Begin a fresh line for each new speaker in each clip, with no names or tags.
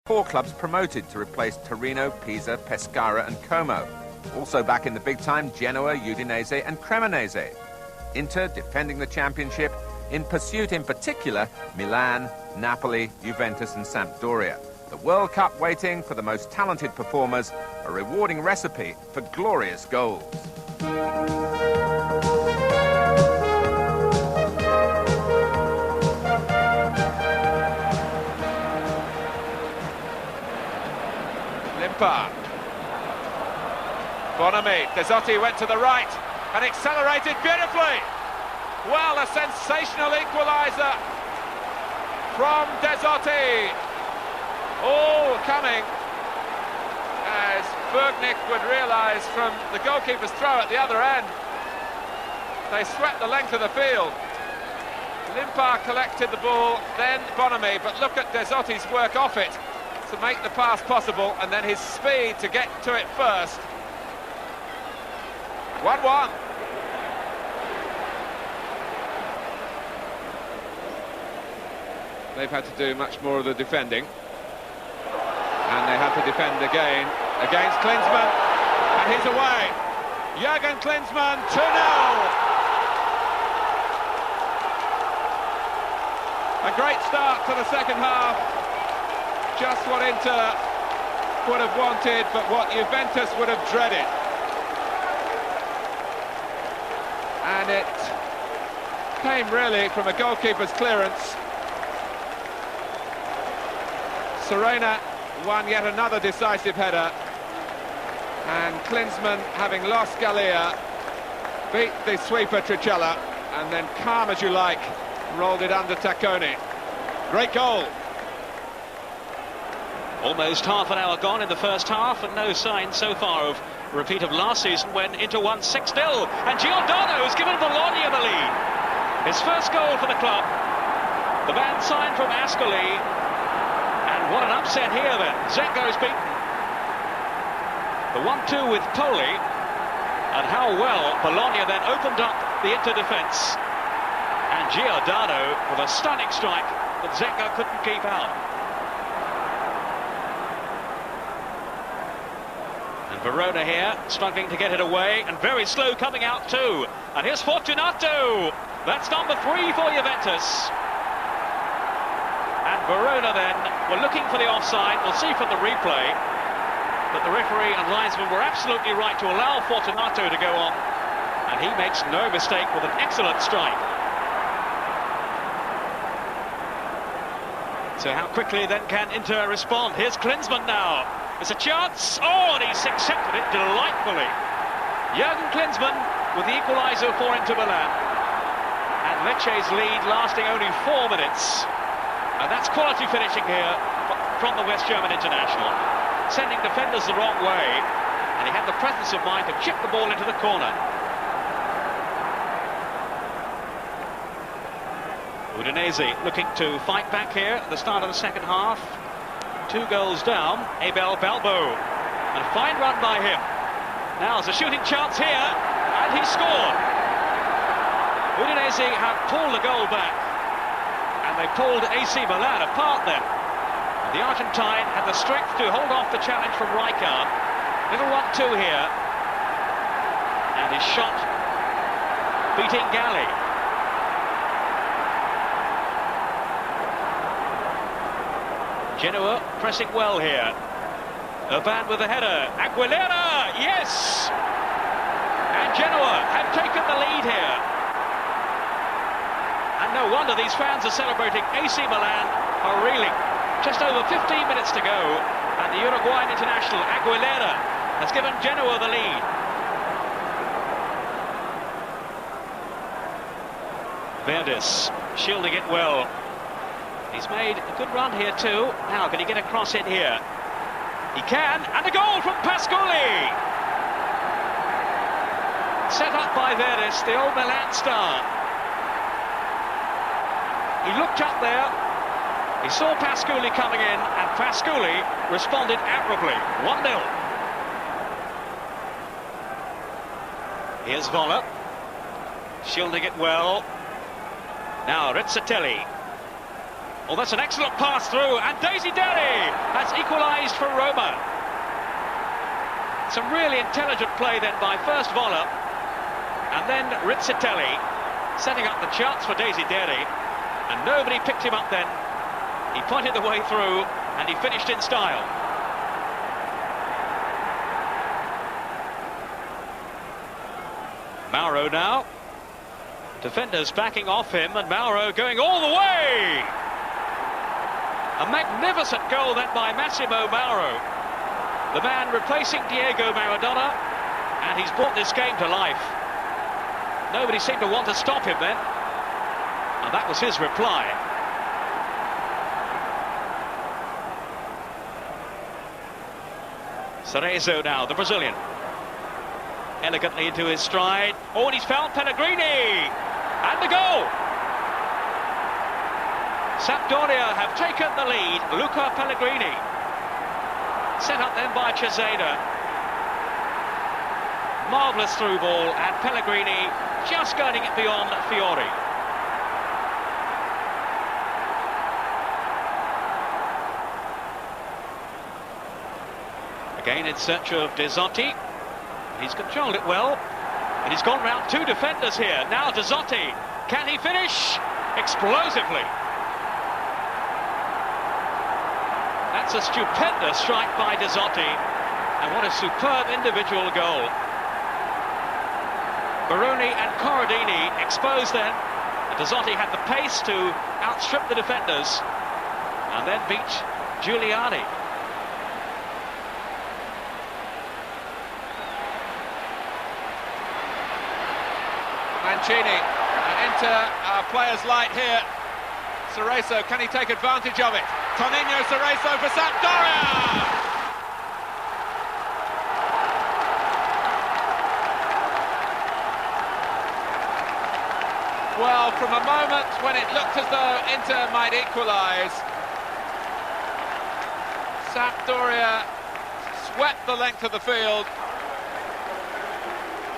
4 clubs promoted to replace Torino, Pisa, Pescara and Como. Also back in the big time, Genoa, Udinese and Cremonese. Inter defending the championship, in pursuit in particular, Milan, Napoli, Juventus and Sampdoria. The World Cup waiting for the most talented performers, a rewarding recipe for glorious goals. Limpa. Bonami, Desotti went to the right and accelerated beautifully. Well, a sensational equaliser from Desotti. All coming as Bergnick would realise from the goalkeeper's throw at the other end. They swept the length of the field. Limpa collected the ball, then Bonami, but look at Desotti's work off it to make the pass possible, and then his speed to get to it first. 1-1. They've had to do much more of the defending. And they have to defend again against Klinsmann. And he's away. Jurgen Klinsmann, 2-0. A great start to the second half. Just what Inter would have wanted, but what Juventus would have dreaded. And it came really from a goalkeeper's clearance. Serena won yet another decisive header, and Klinsmann, having lost Galea, beat the sweeper Tricella, and then calm as you like, rolled it under Tacconi. Great goal.
Almost half an hour gone in the first half, and no sign so far of a repeat of last season when Inter won 6-0, and Giordano has given Bologna the lead. His first goal for the club. The band signed from Ascoli. What an upset here then. Zengo's beaten. The 1-2 with Poli, and how well Bologna then opened up the Inter defence. And Giordano with a stunning strike that Zengo couldn't keep out. And Verona here, struggling to get it away, and very slow coming out too. And here's Fortunato. That's number 3 for Juventus. And Verona then were looking for the offside. We'll see from the replay that the referee and linesman were absolutely right to allow Fortunato to go on, and he makes no mistake with an excellent strike. So how quickly then can Inter respond? Here's Klinsmann now. It's a chance. Oh, and he's accepted it delightfully. Jurgen Klinsmann with the equaliser for Inter Milan. And Lecce's lead lasting only 4 minutes. And that's quality finishing here from the West German international. Sending defenders the wrong way, and he had the presence of mind to chip the ball into the corner. Udinese looking to fight back here at the start of the second half. 2 goals down, Abel Balbo. And a fine run by him. Now there's a shooting chance here, and he scored. Udinese have pulled the goal back. And they pulled AC Milan apart then. And the Argentine had the strength to hold off the challenge from Rijkaard. Little 1-2 here. And his shot beating Galli. Genoa pressing well here. Urban with the header. Aguilera, yes! And Genoa have taken the lead here. And no wonder these fans are celebrating. AC Milan are reeling. Just over 15 minutes to go, and the Uruguayan international Aguilera has given Genoa the lead. Verdis shielding it well. He's made a good run here too. Now can he get a cross in here? He can, and a goal from Pascoli. Set up by Verdis, the old Milan star. He looked up there, he saw Pascoli coming in, and Pascoli responded admirably. 1-0. Here's Voller, shielding it well. Now Rizzatelli. Oh, that's an excellent pass through, and Daisy Derry has equalised for Roma. Some really intelligent play then by first Voller, and then Rizzitelli setting up the chance for Daisy Derry, and nobody picked him up then. He pointed the way through, and he finished in style. Mauro now. Defenders backing off him, and Mauro going all the way. A magnificent goal then by Massimo Mauro, the man replacing Diego Maradona, and he's brought this game to life. Nobody seemed to want to stop him then, and that was his reply. Cerezo now, the Brazilian. Elegantly into his stride. Oh, and he's found Pellegrini! And the goal! Sampdoria have taken the lead. Luca Pellegrini. Set up then by Cesena. Marvellous through ball, and Pellegrini just guiding it beyond Fiori. Again in search of Dezotti. He's controlled it well, and he's gone round two defenders here. Now Dezotti, can he finish? Explosively. That's a stupendous strike by Dezotti, and what a superb individual goal. Baroni and Corradini exposed then. Dezotti had the pace to outstrip the defenders, and then beat Giuliani.
Mancini, and Inter players light here. Cerezo, can he take advantage of it? Toninho Cerezo for Sampdoria! Well, from a moment when it looked as though Inter might equalise, Sampdoria swept the length of the field,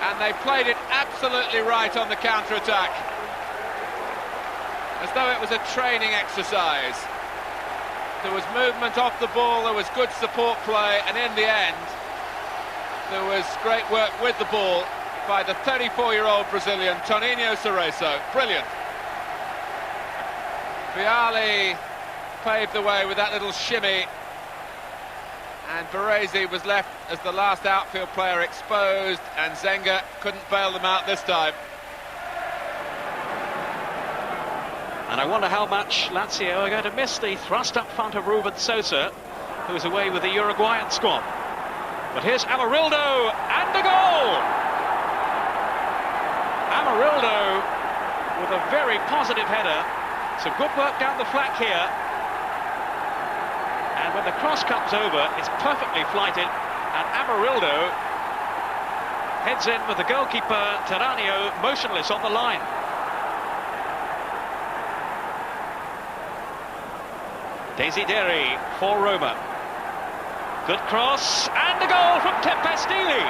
and they played it absolutely right on the counter-attack, as though it was a training exercise. There was movement off the ball, there was good support play, and in the end, there was great work with the ball by the 34-year-old Brazilian, Toninho Cerezo. Brilliant. Vialli paved the way with that little shimmy, and Baresi was left as the last outfield player exposed, and Zenga couldn't bail them out this time.
And I wonder how much Lazio are going to miss the thrust up front of Ruben Sosa, who's away with the Uruguayan squad. But here's Amarildo, and the goal! Amarildo with a very positive header. Some good work down the flank here. And when the cross comes over, it's perfectly flighted, and Amarildo heads in with the goalkeeper Taranio motionless on the line. Desideri for Roma. Good cross, and a goal from Tempestili.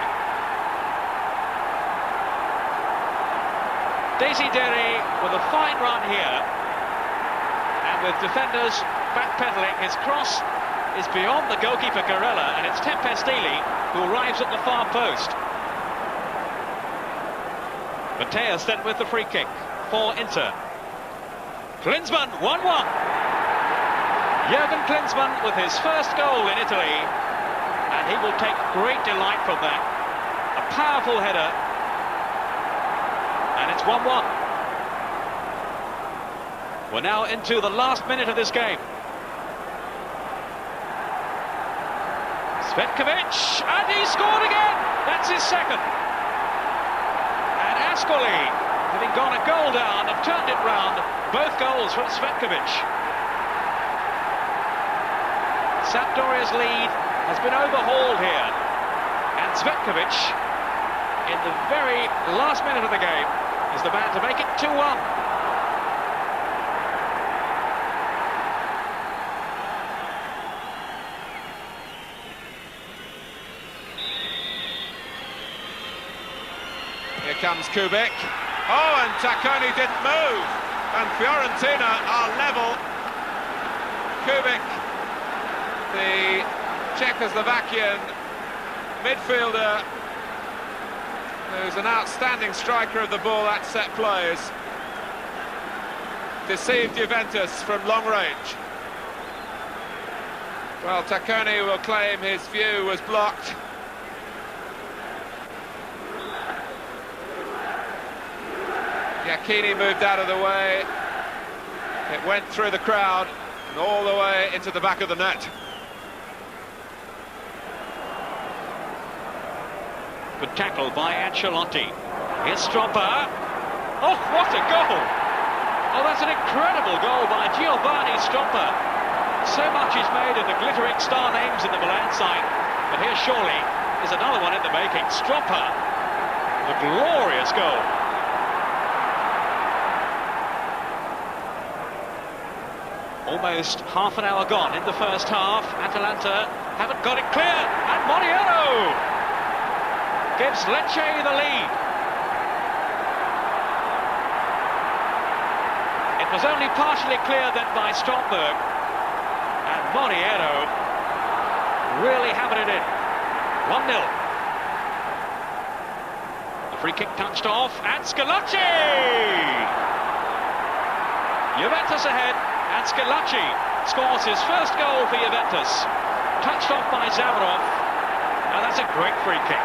Desideri with a fine run here, and with defenders backpedaling, his cross is beyond the goalkeeper Carella, and it's Tempestili who arrives at the far post. Mateus then with the free kick for Inter. Klinsmann, 1-1. Jurgen Klinsmann with his first goal in Italy, and he will take great delight from that. A powerful header, and it's 1-1. We're now into the last minute of this game. Svetkovic, and he scored again! That's his second. And Ascoli, having gone a goal down, have turned it round. Both goals from Svetkovic. Sampdoria's lead has been overhauled here, and Svetkovic, in the very last minute of the game, is the man to make it 2-1.
Here comes Kubik. Oh, and Tacconi didn't move, and Fiorentina are level. Kubik, the Czechoslovakian midfielder, who's an outstanding striker of the ball at set plays, deceived Juventus from long range. Well, Tacconi will claim his view was blocked. Giacchini moved out of the way. It went through the crowd and all the way into the back of the net.
Good tackle by Ancelotti. Here's Stropper. Oh, what a goal! Oh, that's an incredible goal by Giovanni Stropper. So much is made of the glittering star names in the Milan side, but here surely is another one in the making. Stropper, a glorious goal. Almost half an hour gone in the first half. Atalanta haven't got it clear, and Moniero gives Lecce the lead. It was only partially clear then by Stromberg, and Moniero really having it in. 1-0. The free kick touched off, and Schillaci! Juventus ahead, and Schillaci scores his first goal for Juventus. Touched off by Zavarov, and that's a great free kick.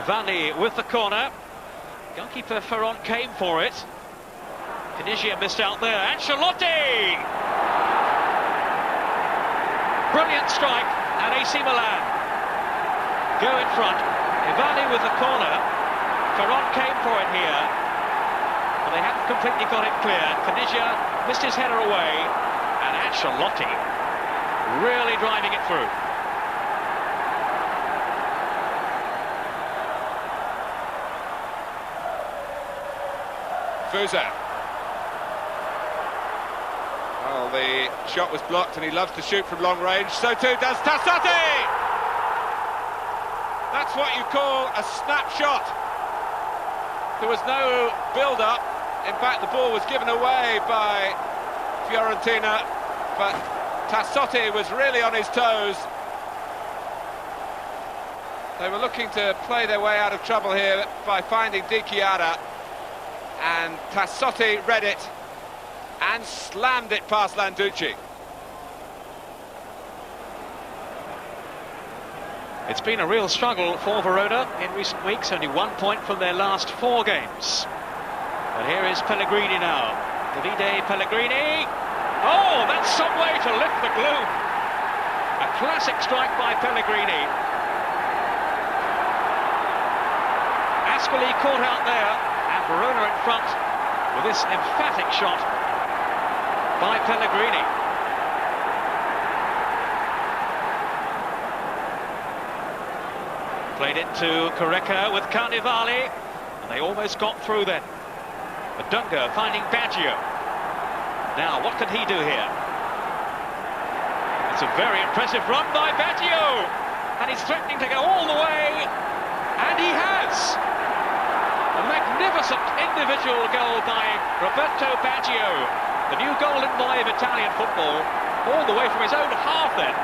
Ivani with the corner. Goalkeeper Ferron came for it. Tunisia missed out there. Ancelotti! Brilliant strike, and AC Milan go in front. Ivani with the corner. Ferron came for it here, but they haven't completely got it clear. Tunisia missed his header away, and Ancelotti really driving it through.
Fusa. Well, the shot was blocked, and he loves to shoot from long range. So too does Tassotti! That's what you call a snapshot. There was no build-up. In fact, the ball was given away by Fiorentina, but Tassotti was really on his toes. They were looking to play their way out of trouble here by finding Di Chiara, and Tassotti read it and slammed it past Landucci.
It's been a real struggle for Verona in recent weeks, only 1 point from their last 4 games. But here is Pellegrini now. Davide Pellegrini. Oh, that's some way to lift the gloom. A classic strike by Pellegrini. Ascoli caught out there, and Verona in front with this emphatic shot by Pellegrini. Played it to Correca with Carnivali, and they almost got through then. But Dunga finding Baggio. Now, what can he do here? It's a very impressive run by Baggio, and he's threatening to go all the way, and he has! A magnificent individual goal by Roberto Baggio, the new golden boy of Italian football, all the way from his own half then,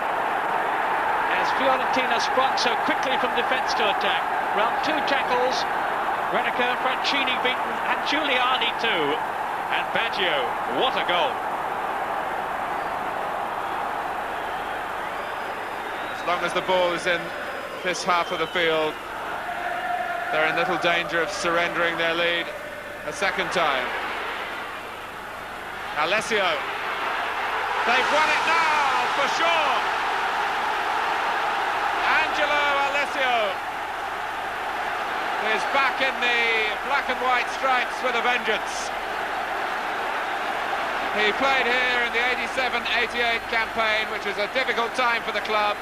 as Fiorentina sprung so quickly from defence to attack. Round 2 tackles, Reneker, Francini beaten, and Giuliani too. And Baggio, what a goal.
As long as the ball is in this half of the field, they're in little danger of surrendering their lead a second time. Alessio. They've won it now, for sure. Angelo Alessio is back in the black and white stripes with a vengeance. He played here in the 87-88 campaign, which was a difficult time for the club.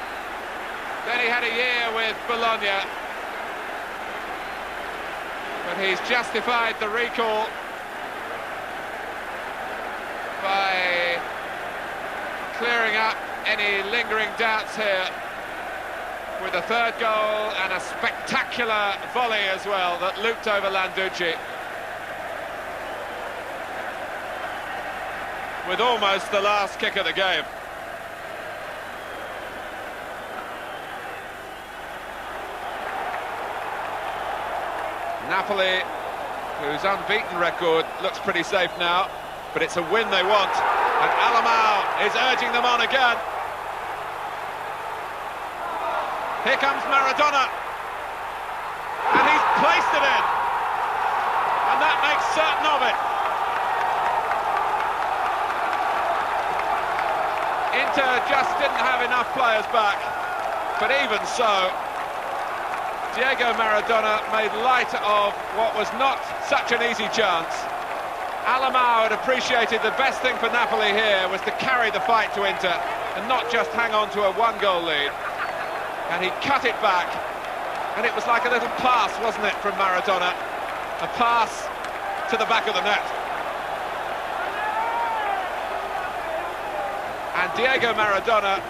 Then he had a year with Bologna. But he's justified the recall by clearing up any lingering doubts here with a third goal and a spectacular volley as well that looped over Landucci. with almost the last kick of the game. Napoli, whose unbeaten record looks pretty safe now, but it's a win they want, and Alamau is urging them on again. Here comes Maradona, and he's placed it in, and that makes certain of it. Inter just didn't have enough players back, but even so, Diego Maradona made light of what was not such an easy chance. Alamau had appreciated the best thing for Napoli here was to carry the fight to Inter and not just hang on to a one-goal lead. And he cut it back, and it was like a little pass, wasn't it, from Maradona? A pass to the back of the net. And Diego Maradona,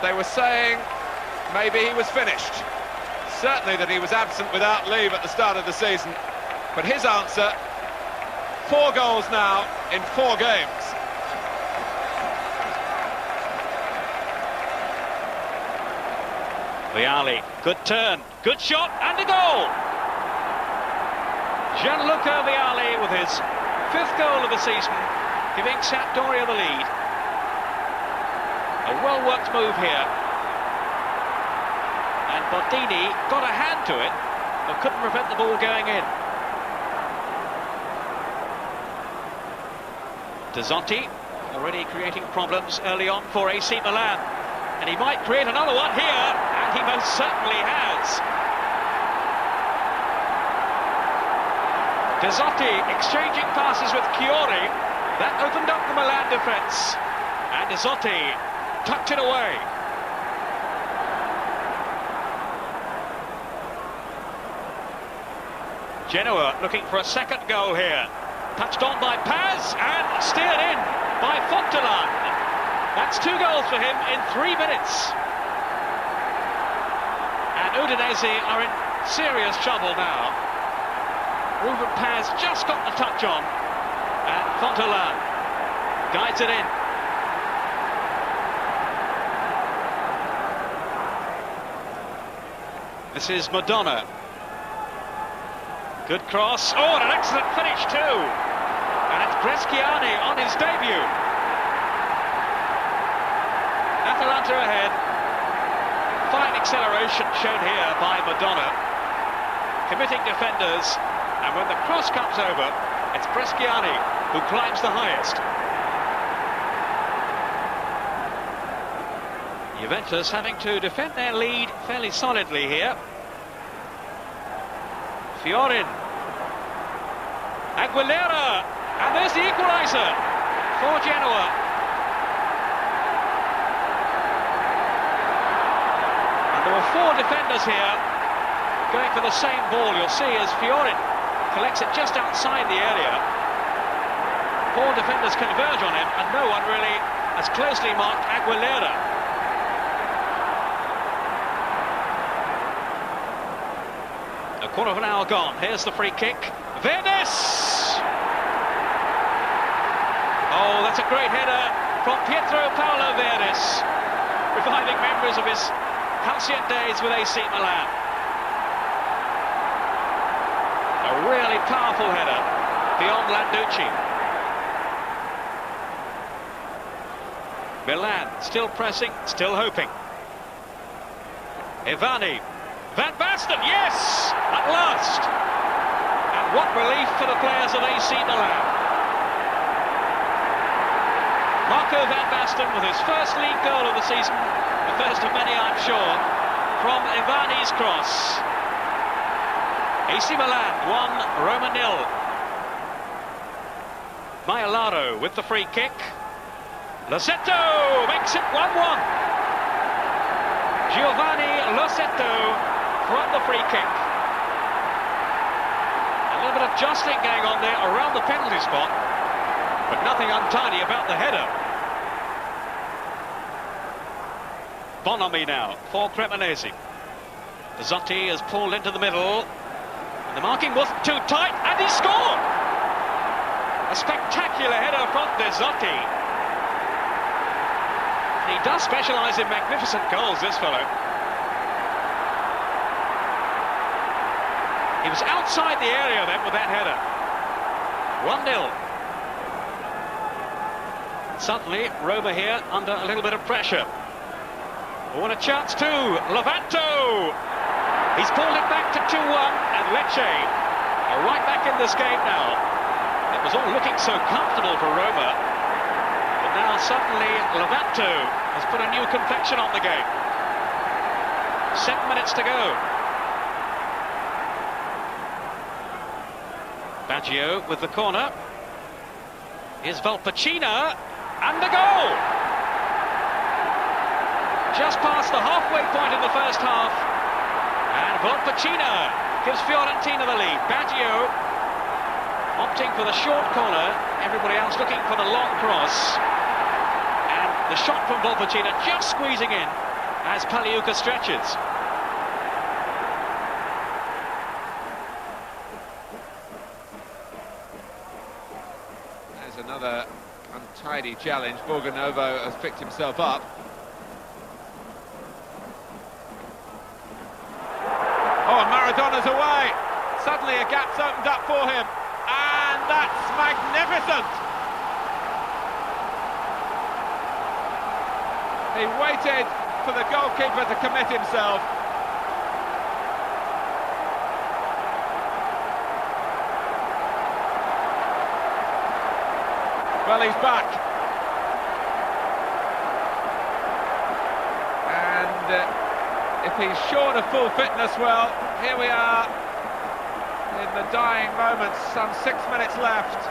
they were saying maybe he was finished. Certainly that he was absent without leave at the start of the season. But his answer, 4 goals now in 4 games.
Vialli, good turn, good shot, and a goal! Gianluca Vialli with his 5th goal of the season, giving Sampdoria the lead. A well-worked move here. And Bottini got a hand to it, but couldn't prevent the ball going in. Dezzotti already creating problems early on for AC Milan. And he might create another one here, and he most certainly has. Dezzotti exchanging passes with Chiori. That opened up the Milan defence. And Dezzotti tucked it away. Genoa looking for a second goal here. Touched on by Paz and steered in by Fontelan. That's 2 goals for him in 3 minutes. And Udinese are in serious trouble now. Ruben Paz just got the touch on, and Fontelan guides it in. This is Madonna. Good cross. Oh, and an excellent finish too. And it's Bresciani on his debut. Atalanta ahead. Fine acceleration shown here by Madonna. Committing defenders. And when the cross comes over, it's Bresciani who climbs the highest. Juventus having to defend their lead fairly solidly here. Fiorin, Aguilera, and there's the equaliser for Genoa. And there were 4 defenders here going for the same ball. You'll see as Fiorin collects it just outside the area. 4 defenders converge on him, and no one really has closely marked Aguilera. Quarter of an hour gone. Here's the free kick. Verdes! Oh, that's a great header from Pietro Paolo Verdes, reviving memories of his halcyon days with AC Milan. A really powerful header beyond Landucci. Milan still pressing, still hoping. Ivani. Van Basten, yes! At last! And what relief for the players of AC Milan. Marco Van Basten with his first league goal of the season, the first of many I'm sure, from Ivani's cross. AC Milan 1, Roma 0. Maialaro with the free kick. Losetto makes it 1-1. Giovanni Losetto from the free kick. A little bit of jostling going on there around the penalty spot, but nothing untidy about the header. Bonomi now for Cremonese. Dezzotti is pulled into the middle, and the marking wasn't too tight, and he scored! A A spectacular header from Dezzotti. He does specialise in magnificent goals, this fellow. He was outside the area then with that header. 1-0. Suddenly, Roma here under a little bit of pressure. Oh, and a chance too. Levanto! He's pulled it back to 2-1, and Lecce are right back in this game now. It was all looking so comfortable for Roma, but now suddenly Levanto has put a new complexion on the game. 7 minutes to go. Baggio with the corner. Here's Valpacina, and the goal! Just past the halfway point in the first half, and Valpacina gives Fiorentina the lead. Baggio opting for the short corner, everybody else looking for the long cross, and the shot from Valpacina just squeezing in as Paliuca stretches.
There's another untidy challenge. Borgonovo has picked himself up. Oh, and Maradona's away. Suddenly a gap's opened up for him. And that's magnificent. He waited for the goalkeeper to commit himself. Well, he's back. And if he's short of full fitness, well, here we are in the dying moments, some 6 minutes left,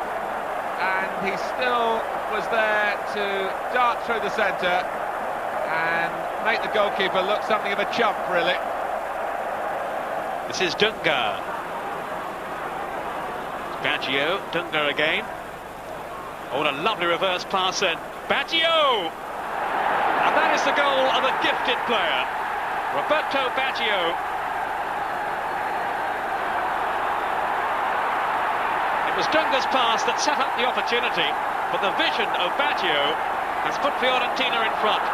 and he still was there to dart through the centre and make the goalkeeper look something of a chump, really.
This is Dunga. Baggio, Dunga again. Oh, what a lovely reverse pass then. Baggio! And that is the goal of a gifted player. Roberto Baggio. It was Dunga's pass that set up the opportunity, but the vision of Baggio has put Fiorentina in front.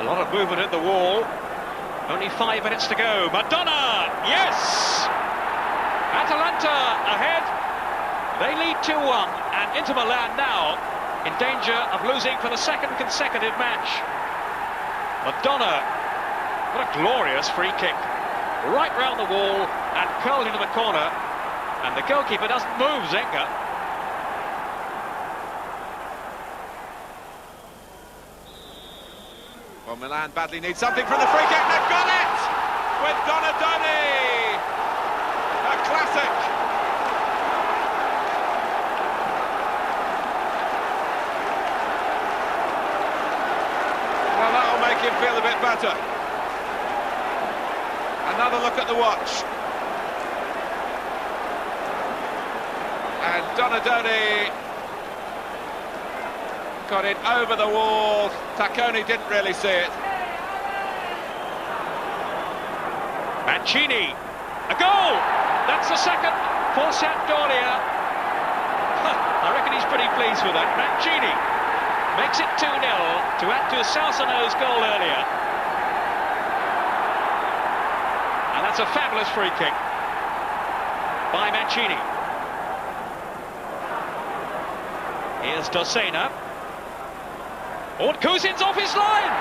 A lot of movement at the wall. Only 5 minutes to go. Madonna! Yes! Atalanta ahead. They lead 2-1, and Inter Milan now in danger of losing for the second consecutive match. Madonna, what a glorious free kick. Right round the wall and curled into the corner, and the goalkeeper doesn't move, Zenga.
Well, Milan badly need something from the free kick. They've got it with Donadoni. A classic. Well, that'll make him feel a bit better. Another look at the watch. And Donadoni got it over the wall. Tacconi didn't really see it.
Mancini, a goal! That's the second for Sampdoria. I reckon he's pretty pleased with that. Mancini makes it 2-0 to add to Salsano's goal earlier. And that's a fabulous free kick by Mancini. Here's Dossena. Oh, Kuzin's off his line!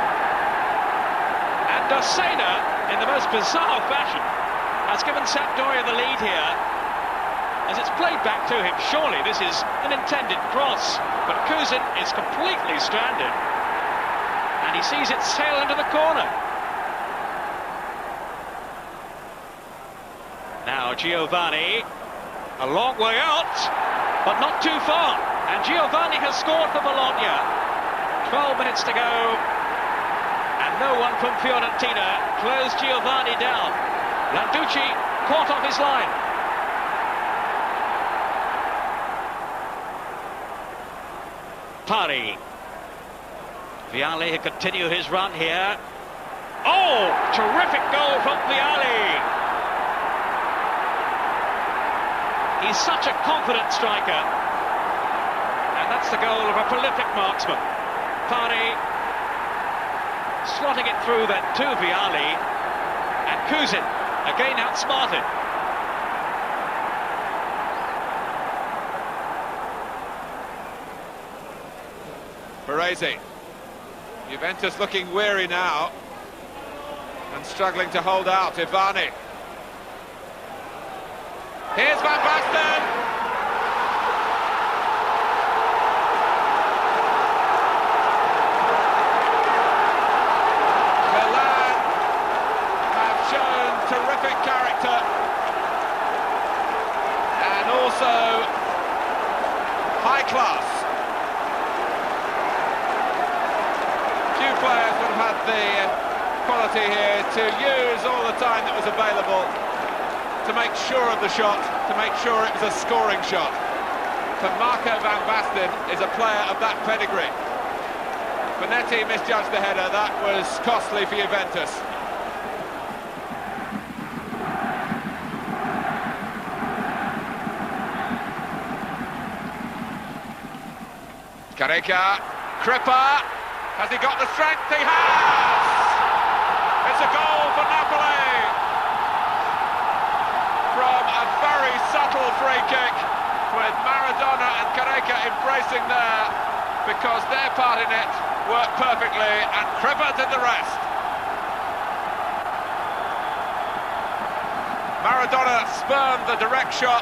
And Dossena, in the most bizarre fashion, has given Sampdoria the lead here as it's played back to him. Surely this is an intended cross, but Kuzin is completely stranded, and he sees it sail into the corner. Now Giovanni, a long way out, but not too far, and Giovanni has scored for Bologna. 12 minutes to go, and no one from Fiorentina closed Giovanni down. Landucci caught off his line. Pari. Vialli can continue his run here. Oh, terrific goal from Vialli. He's such a confident striker. And that's the goal of a prolific marksman. Pari slotting it through then to Vialli. And Kuzin again outsmarted.
Baresi. Juventus looking weary now and struggling to hold out. Ivani. Here's Van Basten. Milan have shown terrific character and also high class. Few players would have had the quality here to use all the time that was available to make sure of the shot, to make sure it was a scoring shot. But Marco Van Basten is a player of that pedigree. Bonetti misjudged the header. That was costly for Juventus. Careca, Crippa, has he got the strength? He has! It's a goal for Napoli from a very subtle free kick with Maradona and Careca embracing there because their part in it worked perfectly and Crippa did the rest. Maradona spurned the direct shot.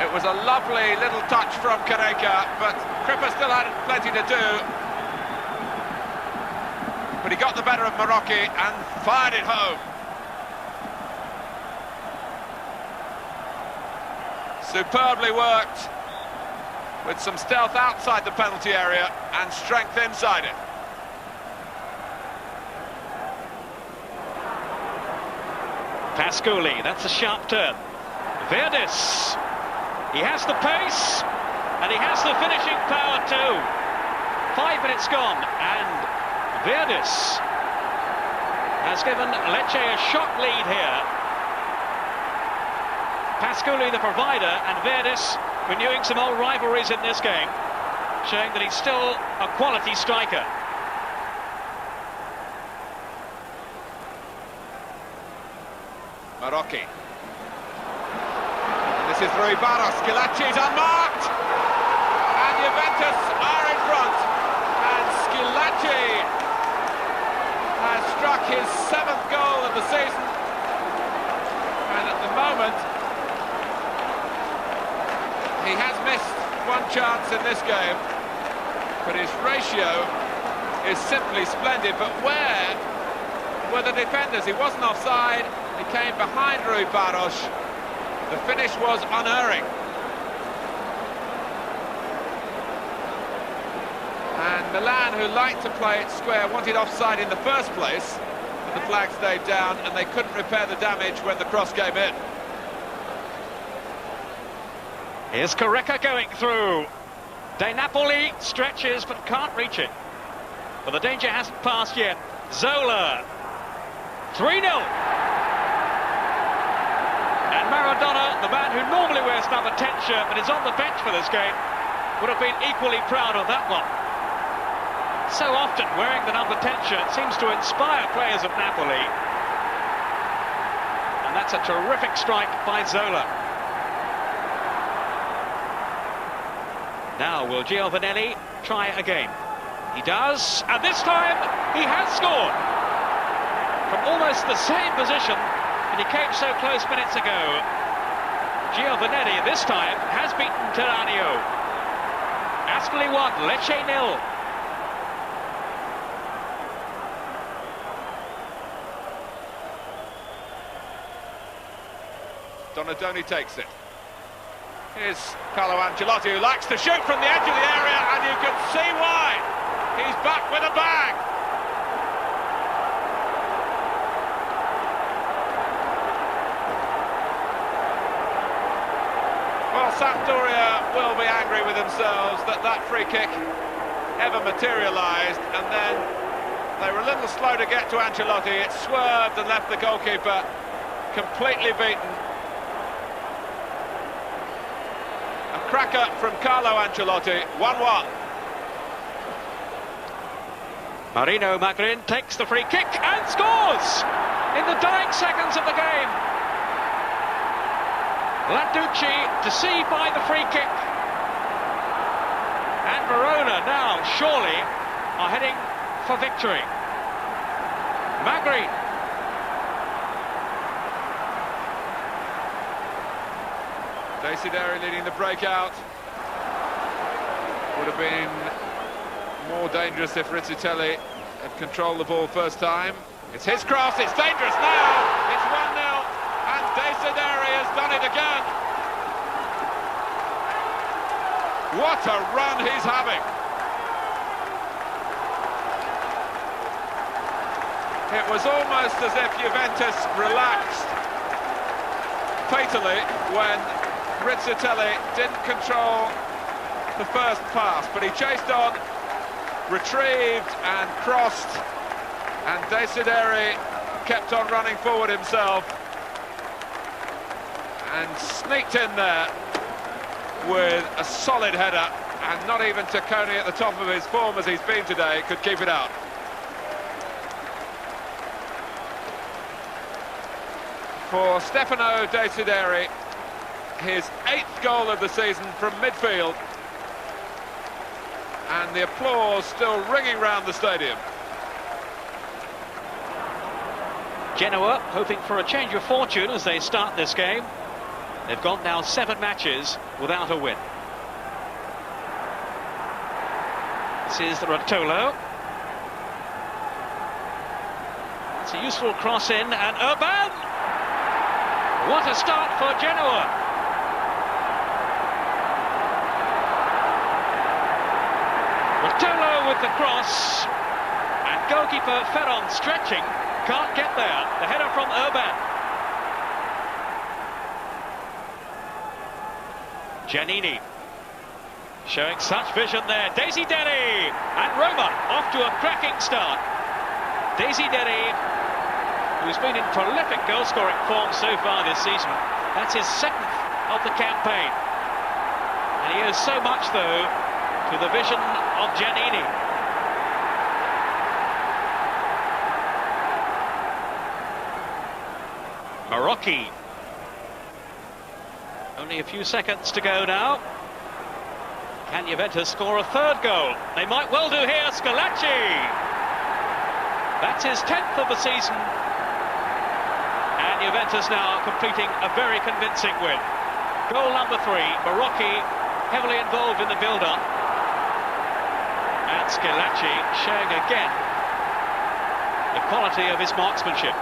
It was a lovely little touch from Careca, but Crippa still had plenty to do. But he got the better of Marocchi and fired it home. Superbly worked, with some stealth outside the penalty area and strength inside it.
Pascoli, that's a sharp turn. Verdis, he has the pace, and he has the finishing power too. 5 minutes gone, and Verdis has given Lecce a shock lead here. Pascoli the provider, and Verdis renewing some old rivalries in this game, showing that he's still a quality striker.
Marocchi. And this is Rui Barros. Schillaci's unmarked, and Juventus are in front. And Schillaci has struck his 7th goal of the season, and at the moment he has missed one chance in this game, but his ratio is simply splendid. But where were the defenders? He wasn't offside, he came behind Rui Barros. The finish was unerring. And Milan, who liked to play it square, wanted offside in the first place, but the flag stayed down and they couldn't repair the damage when the cross came in.
Here's Careca going through. De Napoli stretches but can't reach it. But the danger hasn't passed yet. Zola. 3-0. And Maradona, the man who normally wears number 10 shirt but is on the bench for this game, would have been equally proud of that one. So often wearing the number 10 shirt seems to inspire players of Napoli. And that's a terrific strike by Zola. Now will Giovanelli try again? He does, and this time he has scored from almost the same position, and he came so close minutes ago. Giovanelli this time has beaten Terranio. Ascoli 1, Lecce 0.
Donadoni takes it. Here's Carlo Ancelotti, who likes to shoot from the edge of the area, and you can see why. He's back with a bag. Well, Sampdoria will be angry with themselves that that free kick ever materialised, and then they were a little slow to get to Ancelotti. It swerved and left the goalkeeper completely beaten. cracker from Carlo Ancelotti, 1-1.
Marino Magrin takes the free kick and scores in the dying seconds of the game. Landucci deceived by the free kick. And Verona now surely are heading for victory. Magrin.
Desideri leading the breakout. Would have been more dangerous if Rizzitelli had controlled the ball first time. It's his cross, it's dangerous now. It's 1-0 and Desideri has done it again. What a run he's having. It was almost as if Juventus relaxed fatally when Rizzitelli didn't control the first pass, but he chased on, retrieved and crossed, and Desideri kept on running forward himself and sneaked in there with a solid header, and not even Tacconi at the top of his form as he's been today could keep it out. For Stefano Desideri, his 8th goal of the season from midfield, and the applause still ringing round the stadium.
Genoa hoping for a change of fortune as they start this game. They've gone now 7 matches without a win. This is the Rotolo. It's a useful cross in, and Urban! What a start for Genoa! Rotolo with the cross, and goalkeeper Ferron stretching, can't get there. The header from Urban. Giannini showing such vision there. Desideri and Roma off to a cracking start. Desideri, who's been in prolific goal-scoring form so far this season. That's his 2nd of the campaign. And he owes so much, though, to the vision of Giannini. Marocchi. Only a few seconds to go now. Can Juventus score a 3rd goal? They might well do here. Schillaci. That's his 10th of the season. And Juventus now completing a very convincing win. Goal number 3. Marocchi heavily involved in the build-up. And Schillaci showing again the quality of his marksmanship.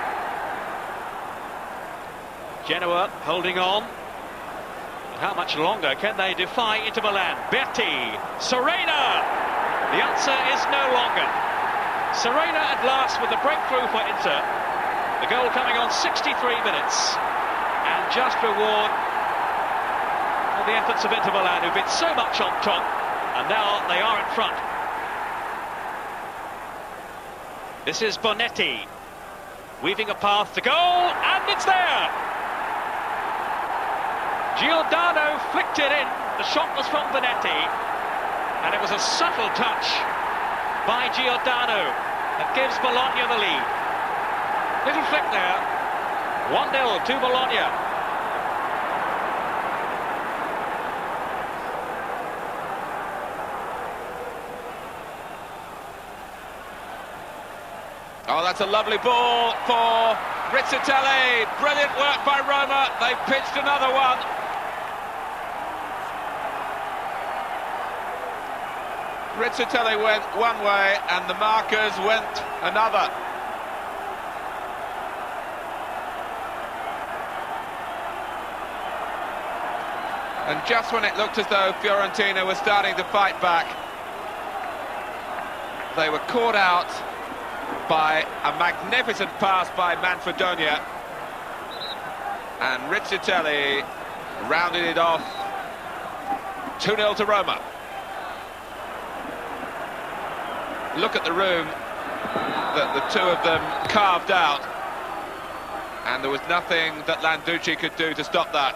Genoa holding on. But how much longer can they defy Inter Milan? Berti, Serena! The answer is no longer. Serena at last with the breakthrough for Inter. The goal coming on 63 minutes. And just reward for the efforts of Inter Milan, who've been so much on top. And now they are in front. This is Bonetti, weaving a path to goal, and it's there! Giordano flicked it in. The shot was from Bonetti, and it was a subtle touch by Giordano that gives Bologna the lead. Little flick there. 1-0 to Bologna.
Oh, that's a lovely ball for Rizzitelli. Brilliant work by Roma. They've pitched another one. Rizzitelli went one way and the markers went another. And just when it looked as though Fiorentina was starting to fight back, they were caught out by a magnificent pass by Manfredonia, and Rizzitelli rounded it off. 2-0 to Roma. Look at the room that the two of them carved out, and there was nothing that Landucci could do to stop that.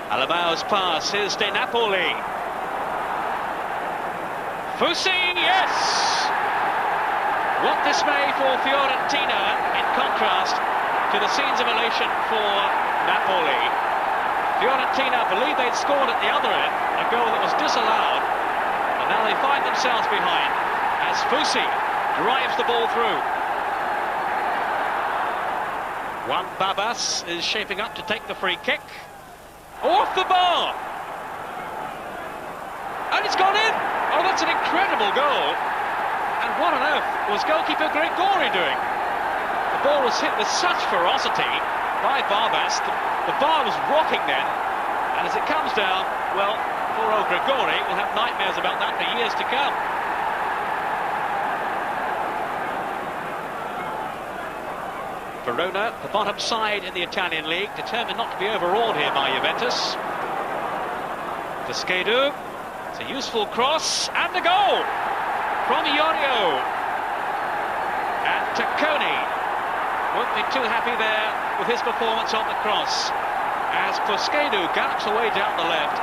Alabao's pass, here's De Napoli. Fusi, yes! What dismay for Fiorentina, in contrast to the scenes of elation for Napoli. Fiorentina believed they'd scored at the other end, a goal that was disallowed, and now they find themselves behind as Fusi drives the ball through. Juan Babas is shaping up to take the free kick. Off the bar! And it's gone in! Oh, that's an incredible goal. And what on earth was goalkeeper Gregori doing? The ball was hit with such ferocity by Babas. The bar was rocking then. And as it comes down, well, poor old Gregori will have nightmares about that for years to come. Verona, the bottom side in the Italian league, determined not to be overawed here by Juventus. Pesquedu, it's a useful cross, and a goal from Iorio. And Tacconi won't be too happy there with his performance on the cross. As Pesquedu gallops away down the left,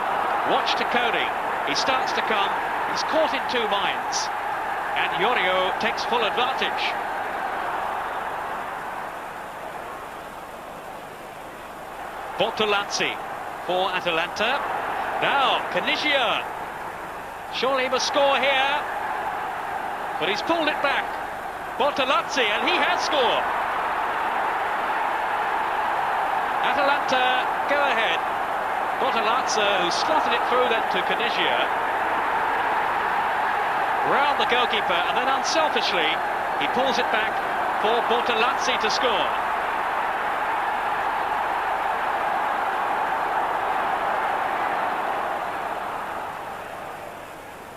watch Tacconi, he starts to come, he's caught in two minds, and Iorio takes full advantage. Bortolazzi for Atalanta. Now, Caniggia. Surely he must score here. But he's pulled it back. Bortolazzi, and he has scored. Atalanta go ahead. Bortolazzi, who slotted it through then to Caniggia. Round the goalkeeper, and then unselfishly, he pulls it back for Bortolazzi to score.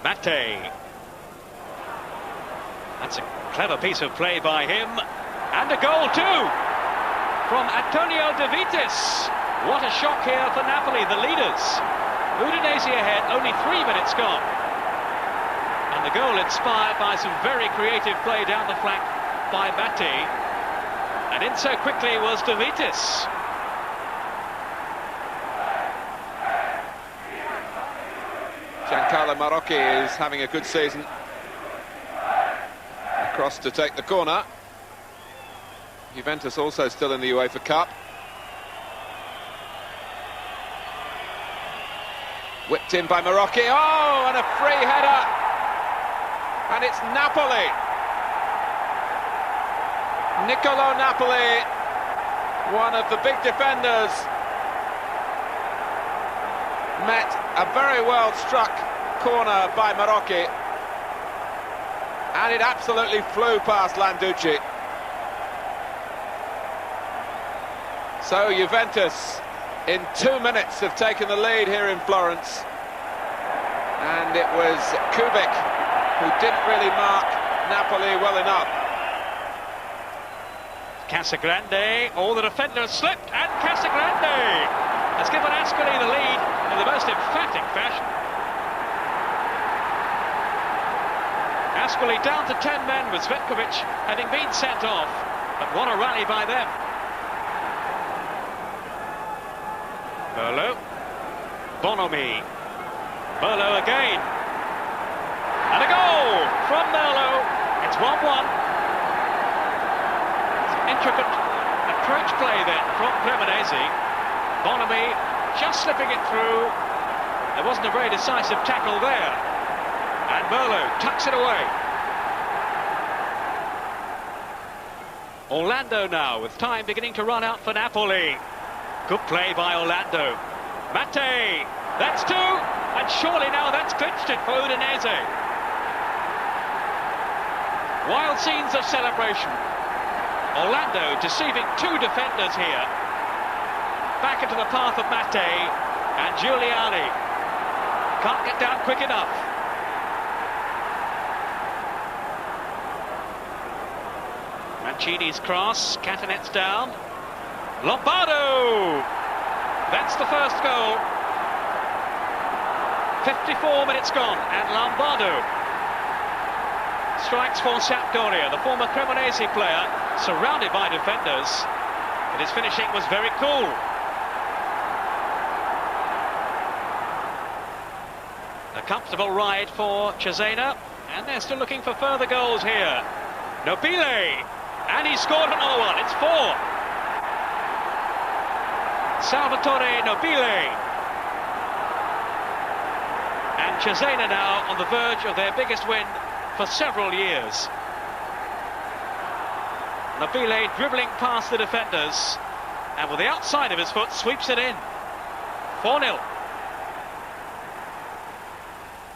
Mate. That's a clever piece of play by him. And a goal too from Antonio De Vitis. What a shock here for Napoli, the leaders. Udinese ahead, only 3 minutes gone. And the goal inspired by some very creative play down the flank by Mate. And in so quickly was De Vitis.
Giancarlo Marocchi is having a good season. Across to take the corner. Juventus also still in the UEFA Cup. Whipped in by Marocchi. Oh, and a free header. And it's Napoli. Niccolò Napoli, one of the big defenders, met a very well struck corner by Marocchi, and it absolutely flew past Landucci. So Juventus in 2 minutes have taken the lead here in Florence, and it was Kubik who didn't really mark Napoli well enough.
Casagrande, the defender slipped, and Casagrande has given Ascoli the lead in the most emphatic fashion. Ascoli down to 10 men with Zvetkovic having been sent off, but what a rally by them. Merlo, Bonomi, Merlo again, and a goal from Merlo. It's 1-1. Intricate approach play then from Cremonese. Bonomi just slipping it through. There wasn't a very decisive tackle there. And Merlo tucks it away. Orlando now with time beginning to run out for Napoli. Good play by Orlando. Mate, that's two. And surely now that's clinched it for Udinese. Wild scenes of celebration. Orlando deceiving two defenders here. Back into the path of Mate, and Giuliani can't get down quick enough. Mancini's cross, Catanet's down. Lombardo! That's the first goal. 54 minutes gone, and Lombardo strikes for Sampdoria, the former Cremonese player, surrounded by defenders, but his finishing was very cool. A comfortable ride for Cesena, and they're still looking for further goals here. Nobile, and he scored another one. It's 4. Salvatore Nobile. And Cesena now on the verge of their biggest win for several years. Nobile dribbling past the defenders, and with the outside of his foot sweeps it in. 4-0.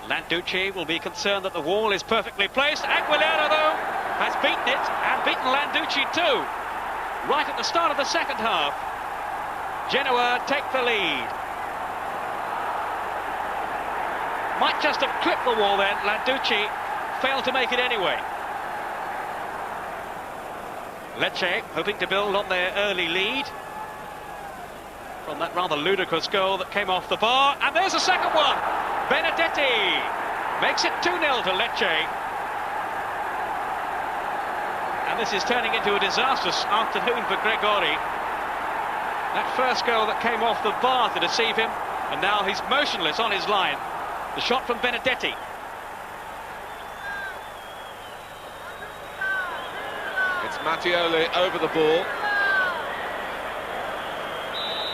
Landucci will be concerned that the wall is perfectly placed. Aguilera, though, has beaten it, and beaten Landucci too. Right at the start of the second half. Genoa take the lead. Might just have clipped the wall then. Landucci failed to make it anyway. Lecce hoping to build on their early lead from that rather ludicrous goal that came off the bar. And there's a second one. Benedetti makes it 2-0 to Lecce. And this is turning into a disastrous afternoon for Gregori. That first goal that came off the bar to deceive him, and now he's motionless on his line. The shot from Benedetti.
It's Mattioli over the ball.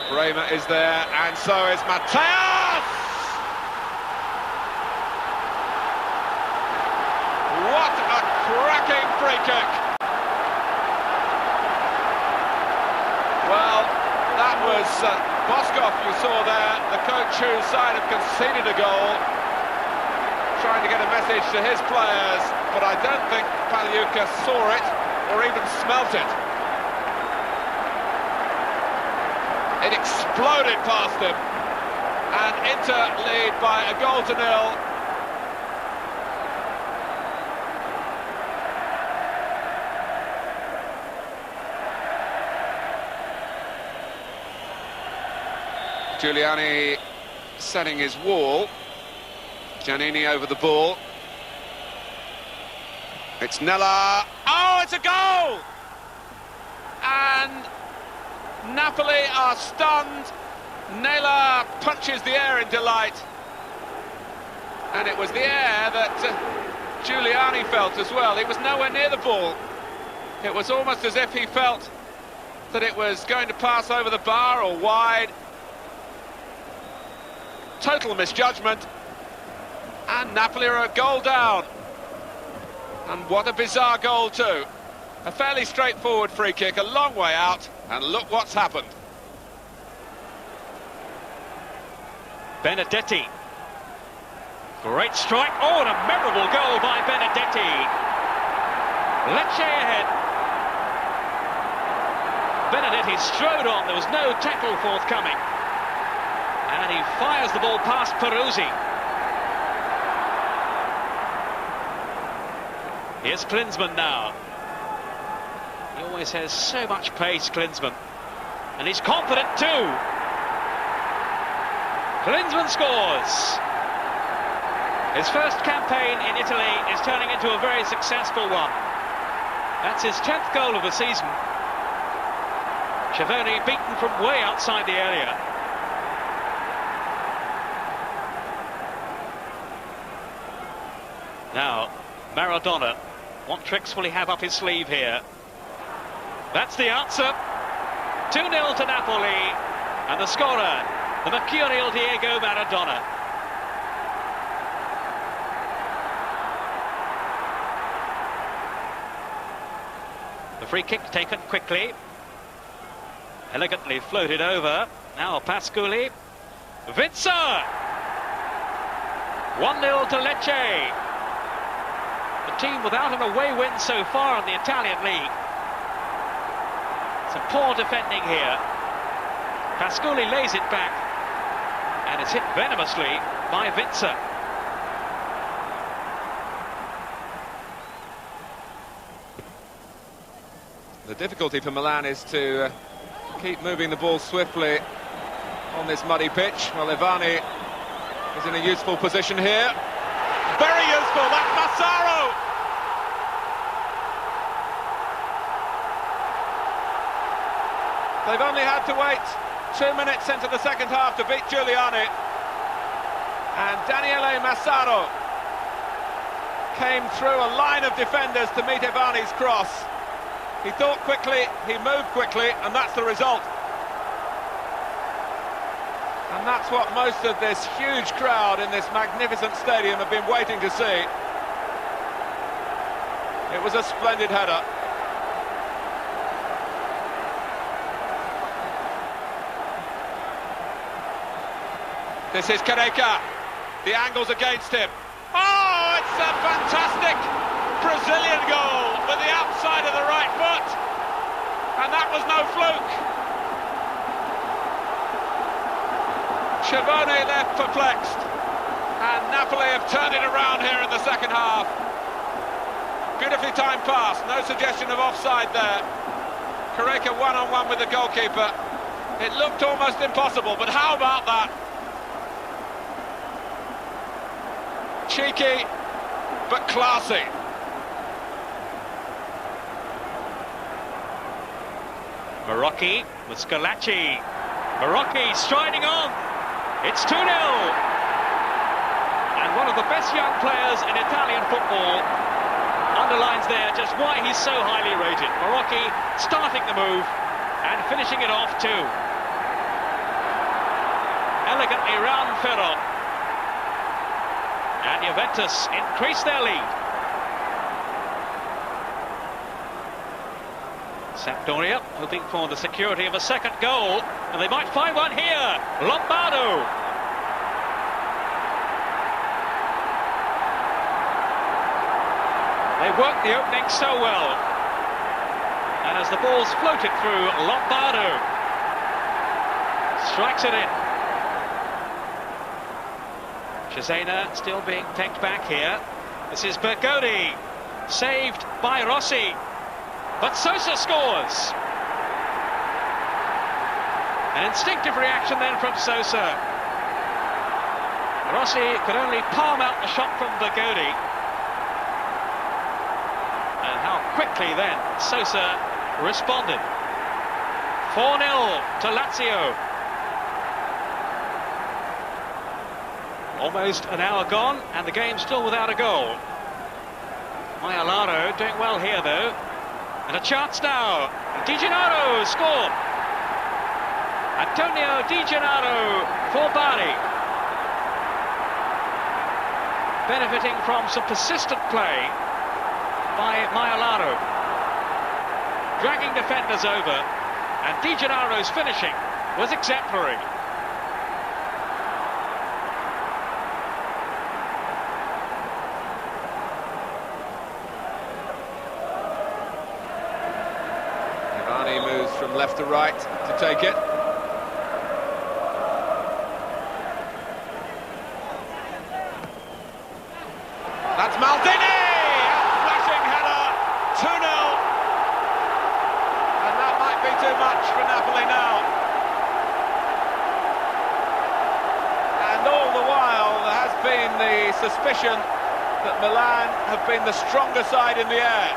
Bremer is there, and so is Mateus! What a cracking free kick! Well, that was Boskov you saw there, the coach whose side have conceded a goal, trying to get a message to his players, but I don't think Pagliuca saw it or even smelt it. It exploded past him, and Inter lead by a goal to 0. Giuliani setting his wall. Giannini over the ball. It's Nella. Oh, it's a goal! And Napoli are stunned. Nella punches the air in delight. And it was the air that Giuliani felt as well. He was nowhere near the ball. It was almost as if he felt that it was going to pass over the bar or wide. Total misjudgment, and Napoli are a goal down. And what a bizarre goal too. A fairly straightforward free kick, a long way out, and look what's happened.
Benedetti. Great strike. Oh, and a memorable goal by Benedetti. Lecce ahead. Benedetti strode on, there was no tackle forthcoming. And he fires the ball past Peruzzi. Here's Klinsmann now. He always has so much pace, Klinsmann. And he's confident too. Klinsmann scores. His first campaign in Italy is turning into a very successful one. That's his 10th goal of the season. Chavoni beaten from way outside the area. Now, Maradona, what tricks will he have up his sleeve here? That's the answer. 2-0 to Napoli, and the scorer, the mercurial Diego Maradona. The free kick taken quickly, elegantly floated over. Now Pasculi, Vinza! 1-0 to Lecce. The team without an away win so far in the Italian league. Some poor defending here. Pasculi lays it back, and it's hit venomously by Vinza.
The difficulty for Milan is to keep moving the ball swiftly on this muddy pitch. Well, Ivani is in a useful position here. Very useful, that's Massaro! They've only had to wait 2 minutes into the second half to beat Giuliani. And Daniele Massaro came through a line of defenders to meet Ivani's cross. He thought quickly, he moved quickly, and that's the result. And that's what most of this huge crowd in this magnificent stadium have been waiting to see. It was a splendid header. This is Careca. The angle's against him. Oh, it's a fantastic Brazilian goal with the outside of the right foot. And that was no fluke. Chivone left perplexed. And Napoli have turned it around here in the second half. Beautifully timed pass, no suggestion of offside there. Careca one-on-one with the goalkeeper. It looked almost impossible, but how about that? Cheeky, but classy.
Marocchi with Scalacci. Marocchi striding on. It's 2-0. And one of the best young players in Italian football underlines there just why he's so highly rated. Marocchi starting the move and finishing it off too. Elegantly round Ferro. And Juventus increase their lead. Sampdoria hoping for the security of a second goal, and they might find one here. Lombardo. They worked the opening so well. And as the ball's floated through, Lombardo strikes it in. Cesena still being pegged back here. This is Bergodi, saved by Rossi. But Sosa scores. An instinctive reaction then from Sosa. Rossi could only palm out the shot from Bergodi. And how quickly then Sosa responded. 4-0 to Lazio. Almost an hour gone and the game still without a goal. Maialaro doing well here though. And a chance now. Di Gennaro scored. Antonio Di Gennaro for Bari. Benefiting from some persistent play by Maialaro. Dragging defenders over. And Di Gennaro's finishing was exemplary.
From left to right to take it. That's Maldini! A flashing header, 2-0. And that might be too much for Napoli now. And all the while there has been the suspicion that Milan have been the stronger side in the air.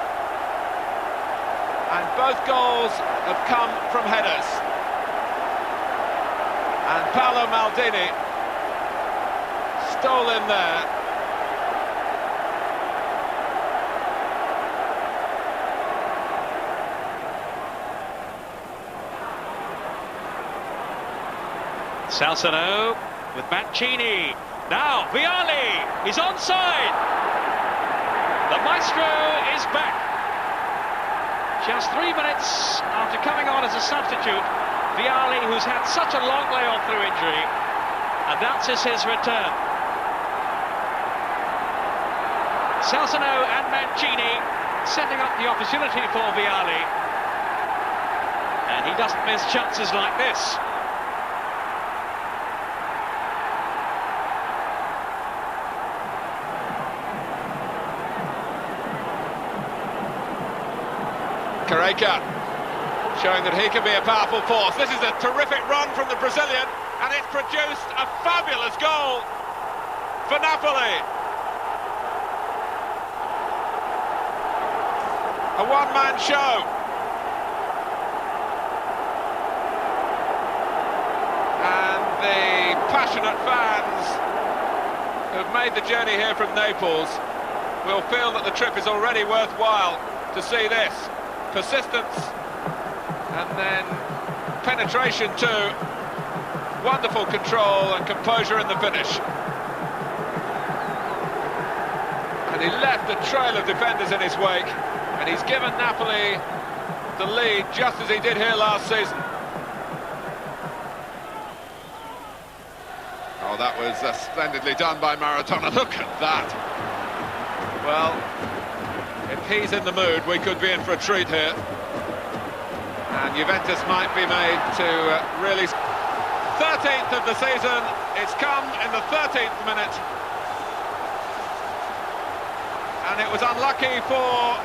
And both goals have come from headers. And Paolo Maldini stole in there.
Salsano with Mancini. Now Vialli, he's onside. The maestro is back. Just 3 minutes after coming on as a substitute, Vialli, who's had such a long layoff through injury, announces his return. Salsano and Mancini setting up the opportunity for Vialli. And he doesn't miss chances like this.
Careca showing that he can be a powerful force. This is a terrific run from the Brazilian, and it's produced a fabulous goal for Napoli. A one-man show. And the passionate fans who've made the journey here from Naples will feel that the trip is already worthwhile to see this. Persistence and then penetration too. Wonderful control and composure in the finish. And he left a trail of defenders in his wake, and he's given Napoli the lead just as he did here last season. Oh, that was splendidly done by Maradona. Look at that. Well, if he's in the mood, we could be in for a treat here. And Juventus might be made to really... 13th of the season, it's come in the 13th minute. And it was unlucky for...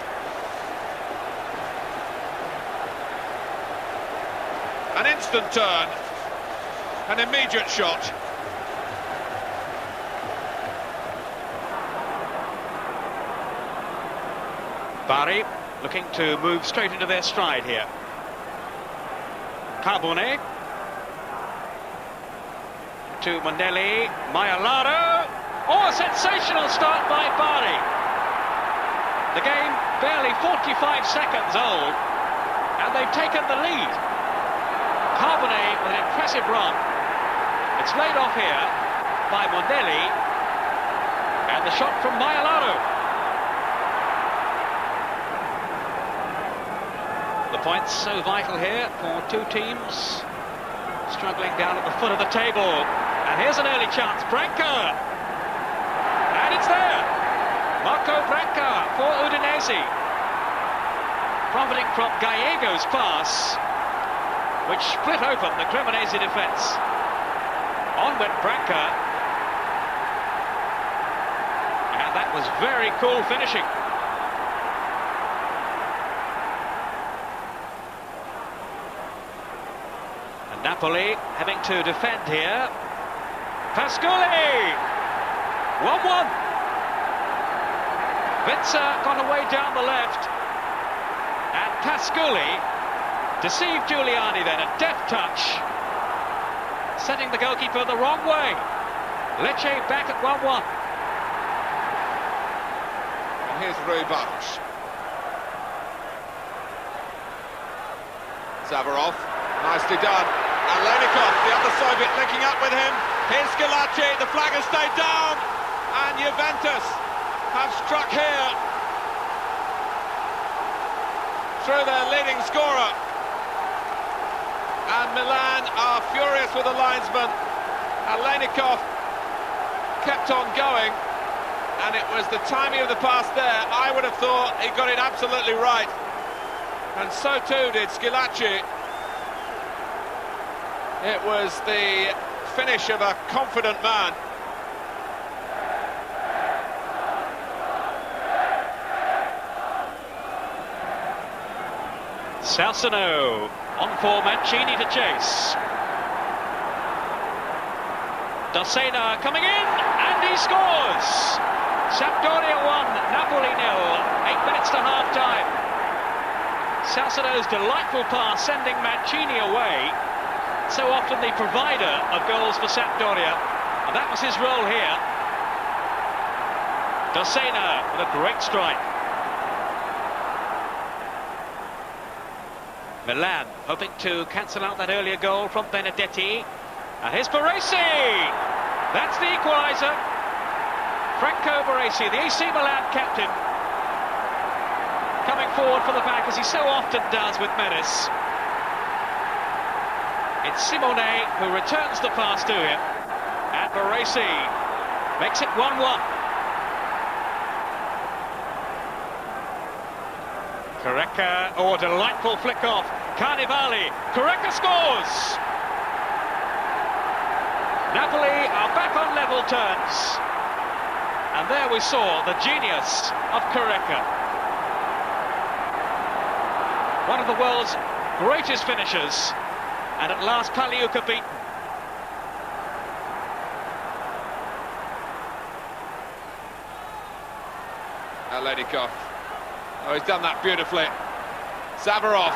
an instant turn, an immediate shot.
Bari looking to move straight into their stride here. Carbone to Mondelli, Maialaro. Oh, a sensational start by Bari. The game barely 45 seconds old, and they've taken the lead. Carbone with an impressive run. It's laid off here by Mondelli, and the shot from Maialaro. The points so vital here for two teams struggling down at the foot of the table. And here's an early chance, Branca! And it's there! Marco Branca for Udinese. Profiting from Gallego's pass, which split open the Cremonese defence. On went Branca. And that was very cool finishing. Napoli having to defend here. Pascoli! 1-1. Vincer got away down the left. And Pascoli deceived Giuliani then, a deft touch. Sending the goalkeeper the wrong way. Lecce back at 1-1.
And here's Rui Barros. Zavarov, nicely done. And Lenikov, the other Soviet, linking up with him. Here's Schillaci, the flag has stayed down. And Juventus have struck here through their leading scorer. And Milan are furious with the linesman. And Lenikov kept on going. And it was the timing of the pass there. I would have thought he got it absolutely right. And so too did Schillaci. It was the finish of a confident man.
Salsano on for Mancini to chase. Dossena coming in, and he scores! Sampdoria 1, Napoli 0, 8 minutes to half-time. Salsano's delightful pass sending Mancini away. So often the provider of goals for Sampdoria, and that was his role here. Dossena with a great strike. Milan hoping to cancel out that earlier goal from Benedetti. And here's Baresi! That's the equaliser. Franco Baresi, the AC Milan captain, coming forward for the back as he so often does with menace. It's Simone who returns the pass to him, and Baresi makes it 1-1. Careca, oh, delightful flick off. Carnivali, Careca scores! Napoli are back on level terms. And there we saw the genius of Careca. One of the world's greatest finishers. And at last, Pagliuca beaten.
Lenikov. Oh, he's done that beautifully. Zavarov.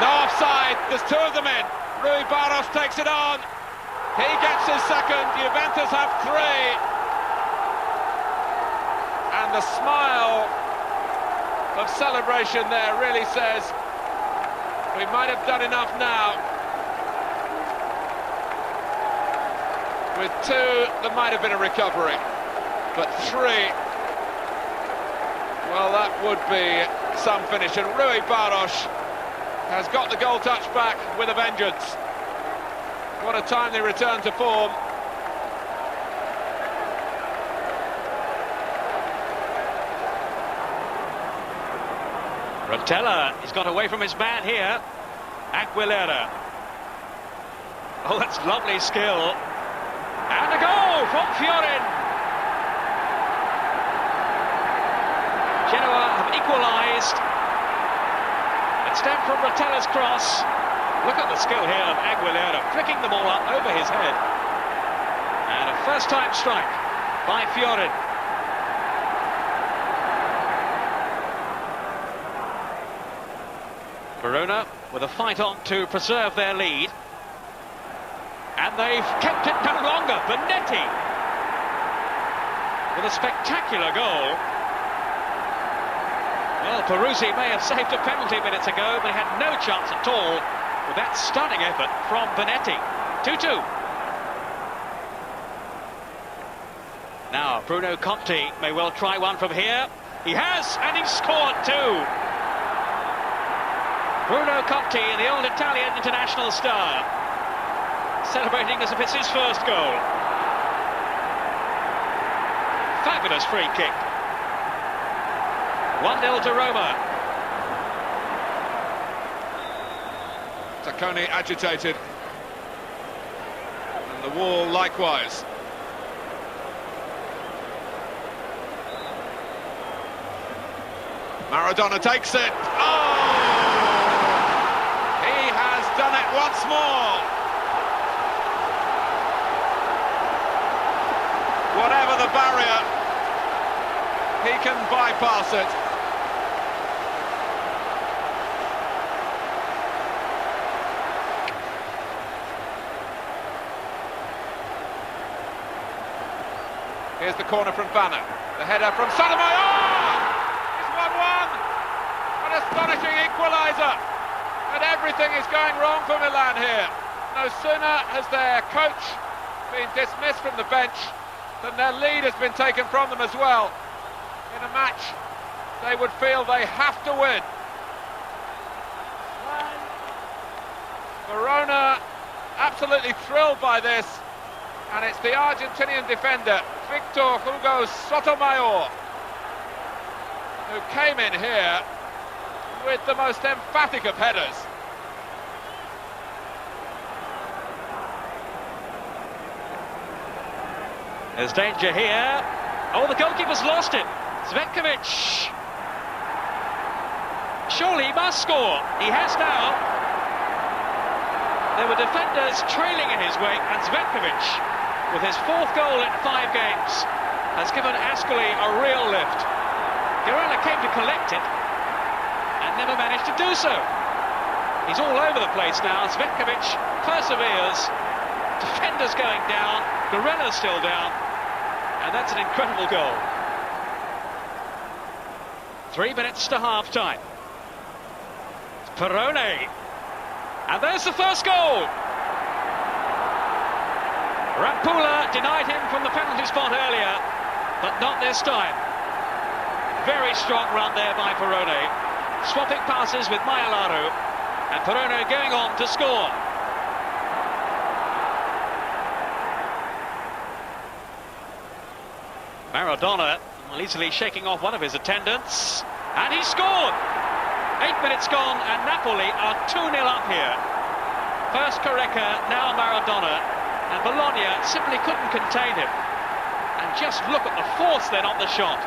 No offside. There's two of them in. Rui Barros takes it on. He gets his second. Juventus have three. the smile of celebration there really says we might have done enough now. With 2, there might have been a recovery, but 3, well, that would be some finish. And Rui Barros has got the goal touch back with a vengeance. What a timely return to form.
Rotella, he's got away from his man here. Aguilera. Oh, that's lovely skill. And a goal from Fiorin. Genoa have equalised. It stemmed from Rotella's cross. Look at the skill here of Aguilera, flicking the ball up over his head. And a first-time strike by Fiorin. Verona with a fight on to preserve their lead. And they've kept it no longer. Bonetti with a spectacular goal. Well, Peruzzi may have saved a penalty minutes ago, but he had no chance at all with that stunning effort from Bonetti. 2-2. Now, Bruno Conti may well try one from here. He has, and he's scored 2. Bruno Conti, the old Italian international star, celebrating as if it's his first goal. Fabulous free kick. 1-0 to Roma.
Tacconi agitated. And the wall likewise. Maradona takes it. Oh! He has done it once more. Whatever the barrier, he can bypass it. Here's the corner from Vanna. The header from Sotomayor! It's 1-1! An astonishing equaliser! And everything is going wrong for Milan here. No sooner has their coach been dismissed from the bench than their lead has been taken from them as well. In a match they would feel they have to win. Verona absolutely thrilled by this, and it's the Argentinian defender Victor Hugo Sotomayor who came in here with the most emphatic of headers.
There's danger here. Oh, the goalkeeper's lost it. Zvetkovic. Surely he must score. He has now. There were defenders trailing in his wake, and Zvetkovic, with his 4th goal in 5 games, has given Ascoli a real lift. Guerrero came to collect it and never managed to do so. He's all over the place now. Zvetkovic perseveres. Defenders going down. Guerrero's still down. And that's an incredible goal. 3 minutes to half-time. It's Perone. And there's the first goal. Rapula denied him from the penalty spot earlier, but not this time. Very strong run there by Perone. Swapping passes with Maialaru. And Perone going on to score. Maradona easily shaking off one of his attendants, and he scored! 8 minutes gone, and Napoli are 2-0 up here. First Careca, now Maradona, and Bologna simply couldn't contain him. And just look at the force then on the shot.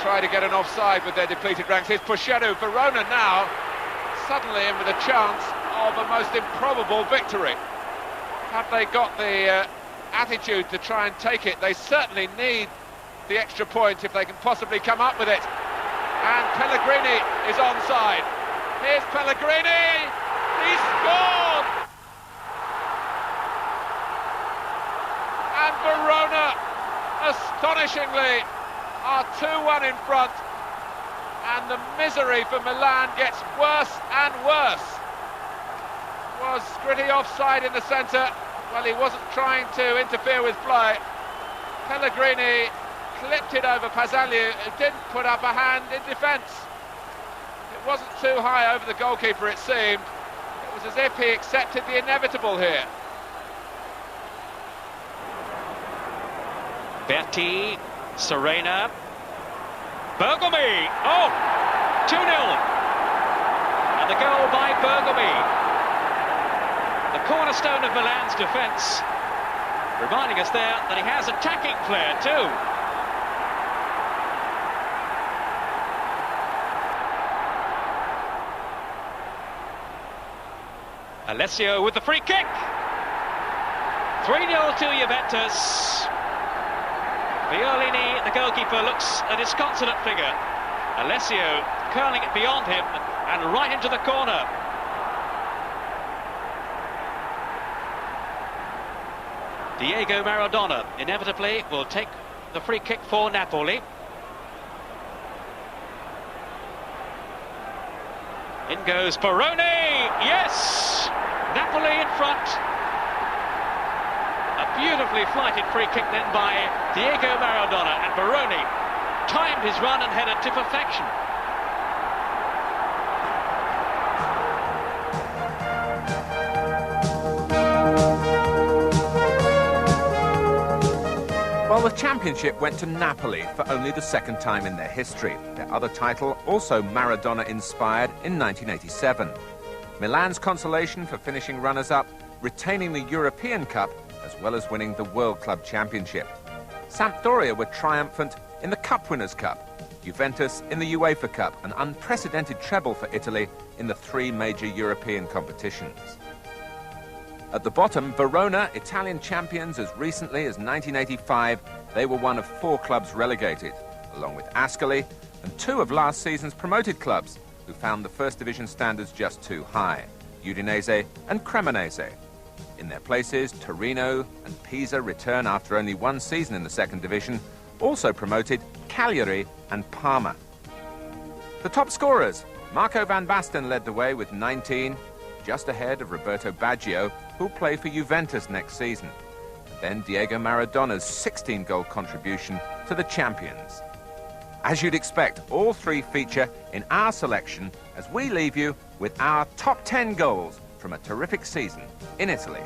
Try to get an offside with their depleted ranks. Here's Pucheru. Verona now suddenly in with a chance of a most improbable victory. Have they got the attitude to try and take it? They certainly need the extra point if they can possibly come up with it. And Pellegrini is onside. Here's Pellegrini. He scored! And Verona, astonishingly, are 2-1 in front. And the misery for Milan gets worse and worse. Was Scritti offside in the centre? Well, he wasn't trying to interfere with play. Pellegrini clipped it over Pazzaglia, who didn't put up a hand in defence. It wasn't too high over the goalkeeper, it seemed. It was as if he accepted the inevitable here.
Berti, Serena, Bergomi, oh, 2-0. And the goal by Bergomi. The cornerstone of Milan's defence, reminding us there that he has attacking flair too. Alessio with the free kick. 3-0 to Juventus. Violini, the goalkeeper, looks a disconsolate figure. Alessio curling it beyond him and right into the corner. Diego Maradona inevitably will take the free kick for Napoli. In goes Baroni. Yes! Napoli in front. A beautifully flighted free kick then by Diego Maradona, and Baroni timed his run and headed to perfection.
Well, the championship went to Napoli for only the second time in their history. Their other title, also Maradona-inspired, in 1987. Milan's consolation for finishing runners-up, retaining the European Cup, as well as winning the World Club Championship. Sampdoria were triumphant in the Cup Winners' Cup. Juventus in the UEFA Cup, an unprecedented treble for Italy in the three major European competitions. At the bottom, Verona, Italian champions as recently as 1985, they were one of 4 clubs relegated, along with Ascoli and 2 of last season's promoted clubs, who found the first division standards just too high, Udinese and Cremonese. In their places, Torino and Pisa return after only 1 season in the second division, also promoted Cagliari and Parma. The top scorers, Marco van Basten led the way with 19, just ahead of Roberto Baggio, who'll play for Juventus next season. And then Diego Maradona's 16-goal contribution to the champions. As you'd expect, all 3 feature in our selection as we leave you with our top 10 goals from a terrific season in Italy.